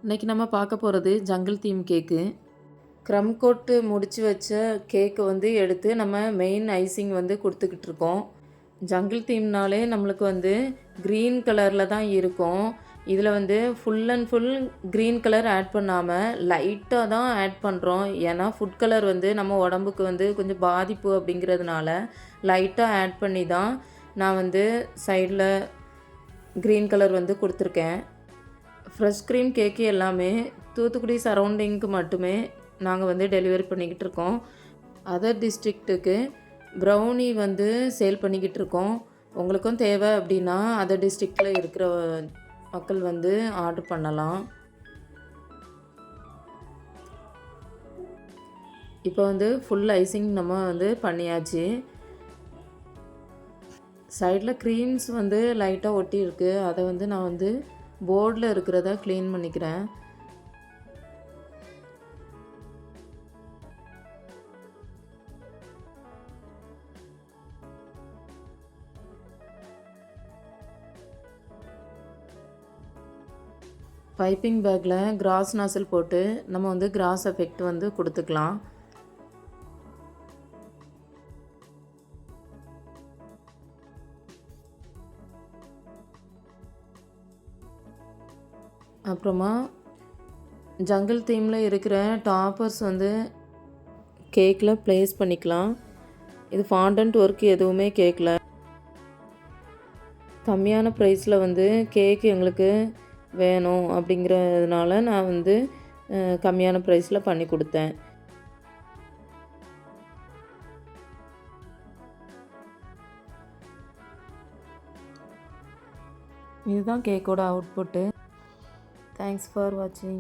இன்றைக்கி நம்ம பார்க்க போகிறது ஜங்கிள் தீம் கேக்கு. க்ரம் கோட்டு முடித்து வச்ச கேக்கு வந்து எடுத்து நம்ம மெயின் ஐசிங் வந்து கொடுத்துக்கிட்டு இருக்கோம். ஜங்கிள் தீம்னாலே நம்மளுக்கு வந்து க்ரீன் கலரில் தான் இருக்கும். இதில் வந்து full and full green colour add பண்ணாமல் லைட்டாக தான் ஆட் பண்ணுறோம். ஏன்னா ஃபுட் கலர் வந்து நம்ம உடம்புக்கு வந்து கொஞ்சம் பாதிப்பு அப்படிங்கிறதுனால லைட்டாக ஆட் பண்ணி தான் நான் வந்து சைடில் க்ரீன் கலர் வந்து கொடுத்துருக்கேன். ஃப்ரெஷ் க்ரீம் கேக்கு எல்லாமே தூத்துக்குடி சரௌண்டிங்க்கு மட்டுமே நாங்கள் வந்து டெலிவரி பண்ணிக்கிட்டு இருக்கோம். அதர் டிஸ்ட்ரிக்ட்டுக்கு ப்ரௌனி வந்து சேல் பண்ணிக்கிட்டு இருக்கோம். உங்களுக்கும் தேவை அப்படின்னா அதர் டிஸ்ட்ரிக்டில் இருக்கிற மக்கள் வந்து ஆர்டர் பண்ணலாம். இப்போ வந்து ஃபுல் ஐசிங் நம்ம வந்து பண்ணியாச்சு. சைடில் க்ரீம்ஸ் வந்து லைட்டாக ஒட்டி இருக்குது. அதை வந்து நான் வந்து போர்டில் இருக்கிறத க்ளீன் பண்ணிக்கிறேன். பைப்பிங் பேக்கில் கிராஸ் நாசில் போட்டு நம்ம வந்து கிராஸ் எஃபெக்ட் வந்து கொடுத்துக்கலாம். அப்புறமா ஜங்கிள் தீமில் இருக்கிற டாப்பர்ஸ் வந்து கேக்கில் ப்ளேஸ் பண்ணிக்கலாம். இது ஃபாண்டன்ட் ஒர்க் எதுவுமே கேட்கல. கம்மியான ப்ரைஸில் வந்து கேக் எங்களுக்கு வேணும் அப்படிங்கிறதுனால நான் வந்து கம்மியான ப்ரைஸில் பண்ணி கொடுத்தேன். இதுதான் கேக்கோட அவுட்புட்டு. Thanks for watching.